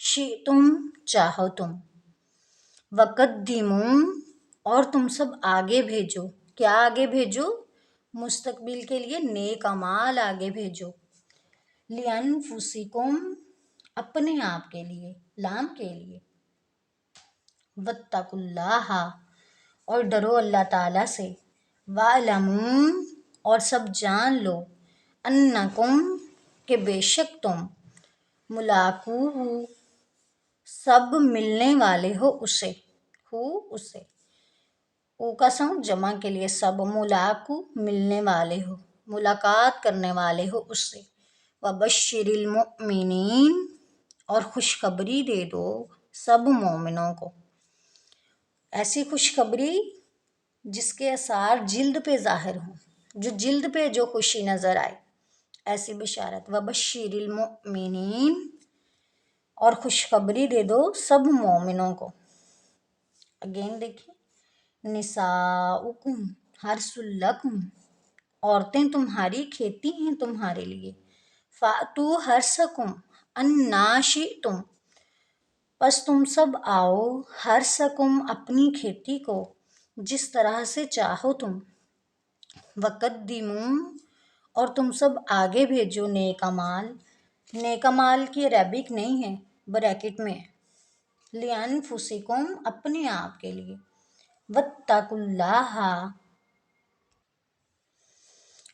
شئتم چاہو تم، وقدموا اور تم سب آگے بھیجو، کیا آگے بھیجو؟ مستقبل کے لیے نیک اعمال آگے بھیجو، لِأَنفُسِکُم اپنے آپ کے لیے، لام کے لیے، واتقوا اللہ اور ڈرو اللہ تعالیٰ سے، وَاعْلَمُوا اور سب جان لو، انکم کہ بے شک تم، ملاقوہ سب ملنے والے ہو اسے، او کا ساؤنڈ جمع کے لیے سب، ملاقو ملنے والے ہو، ملاقات کرنے والے ہو اس سے، وبشر المؤمنین اور خوشخبری دے دو سب مومنوں کو، ایسی خوشخبری جس کے اثار جلد پہ ظاہر ہوں، جو جلد پہ جو خوشی نظر آئے، ایسی بشارت، وبشر المؤمنین اور خوشخبری دے دو سب مومنوں کو۔ اگین دیکھیں، نساؤکم حرث لکم عورتیں تمہاری کھیتی ہیں تمہارے لیے، فأتوا حرثکم انا شئتم پس تم سب آؤ، حرثکم اپنی کھیتی کو جس طرح سے چاہو تم، وقدموا اور تم سب آگے بھیجو نیک اعمال، نیک اعمال کی عربک نہیں ہے، بریکٹ میں ہے، لِأَنفُسِکُم اپنے آپ کے لیے، واتقوا اللہ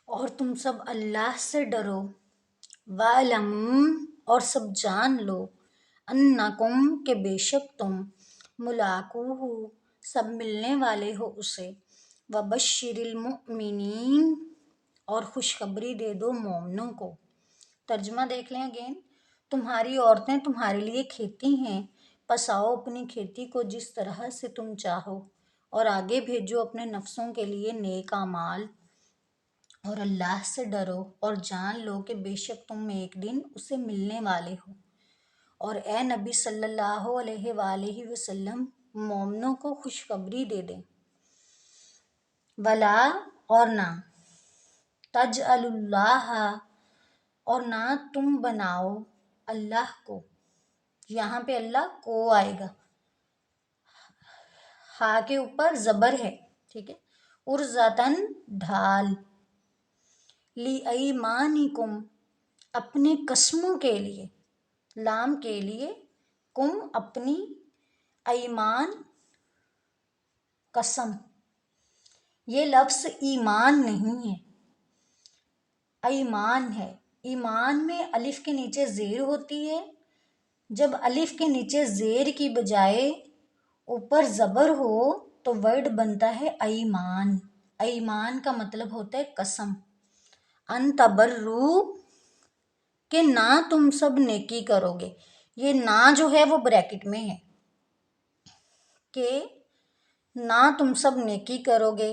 اور تم سب اللہ سے ڈرو، وَاعْلَمُوا اور سب جان لو، انکم کہ بے شک تم، ملاقوہ سب ملنے والے ہو اسے، وبشر المؤمنین اور خوشخبری دے دو مومنوں کو۔ ترجمہ دیکھ لیں اگین، تمہاری عورتیں تمہارے لیے کھیتی ہیں، پس آؤ اپنی کھیتی کو جس طرح سے تم چاہو اور آگے بھیجو اپنے نفسوں کے لیے نیک اعمال، اور اللہ سے ڈرو اور جان لو کہ بے شک تم ایک دن اسے ملنے والے ہو، اور اے نبی صلی اللہ علیہ وآلہ وسلم مومنوں کو خوشخبری دے دیں، ولا اور نہ، تجعلوا اللہ اور نہ تم بناؤ اللہ کو، یہاں پہ اللہ کو آئے گا، ہا کے اوپر زبر ہے، ٹھیک ہے، عرضتاً ڈھال، لِأَیْمَانِکُم اپنے قسموں کے لیے، لام کے لیے، کم اپنی، ایمان قسم، یہ لفظ ایمان نہیں ہے، ایمان ہے، ایمان میں الف کے نیچے زیر ہوتی ہے، جب الف کے نیچے زیر کی بجائے اوپر زبر ہو تو ورڈ بنتا ہے ایمان، ایمان کا مطلب ہوتا ہے قسم، ان تبرو کہ نہ تم سب نیکی کرو گے، یہ نہ جو ہے وہ بریکٹ میں ہے، کہ نہ تم سب نیکی کرو گے،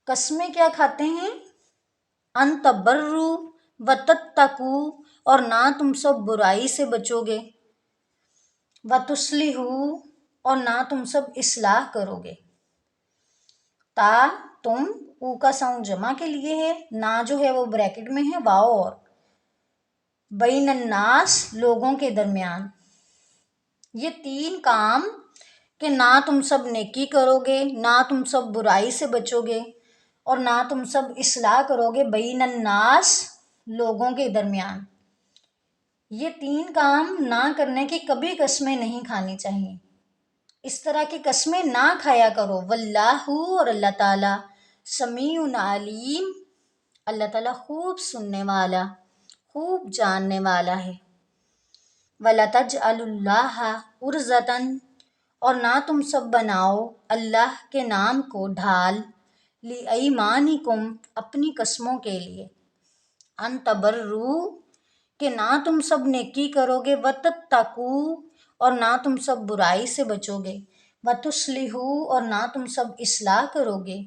قسمیں کیا کھاتے ہیں، ان تبرو وتتقو اور نہ تم سب برائی سے بچو گے، وتصلحوا اور نہ تم سب اصلاح کرو گے، تا تم، او کا ساؤنڈ جمع کے لیے ہے، نہ جو ہے وہ بریکٹ میں ہے، واؤ اور، بین الناس لوگوں کے درمیان، یہ تین کام کہ نہ تم سب نیکی کرو گے، نہ تم سب برائی سے بچو گے، اور نہ تم سب اصلاح کرو گے، بین الناس لوگوں کے درمیان، یہ تین کام نہ کرنے کی کبھی قسمیں نہیں کھانی چاہیے، اس طرح کی قسمیں نہ کھایا کرو، واللہ اور اللہ تعالیٰ، سمیع علیم اللہ تعالیٰ خوب سننے والا، خوب جاننے والا ہے، وَلَا تَجْعَلُوا اللَّهَ عُرْضَةً اور نہ تم سب بناؤ اللہ کے نام کو ڈھال، لِأَیْمَانِکُم اپنی قسموں کے لیے، ان تبرو کہ نہ تم سب نیکی کرو گے، وتتقو اور نہ تم سب برائی سے بچو گے، وتصلحوا اور نہ تم سب اصلاح کرو گے،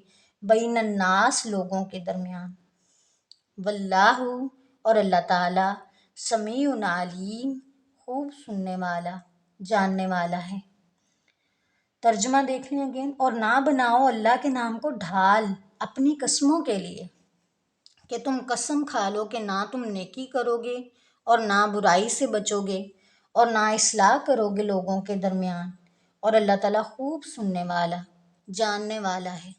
بین الناس لوگوں کے درمیان، واللہ اور اللہ تعالیٰ، سمیع علیم خوب سننے والا، جاننے والا ہے۔ ترجمہ دیکھ لیں اگین، اور نہ بناؤ اللہ کے نام کو ڈھال اپنی قسموں کے لیے، کہ تم قسم کھا لو کہ نہ تم نیکی کرو گے اور نہ برائی سے بچو گے، اور نا اصلاح کرو گے لوگوں کے درمیان، اور اللہ تعالیٰ خوب سننے والا جاننے والا ہے۔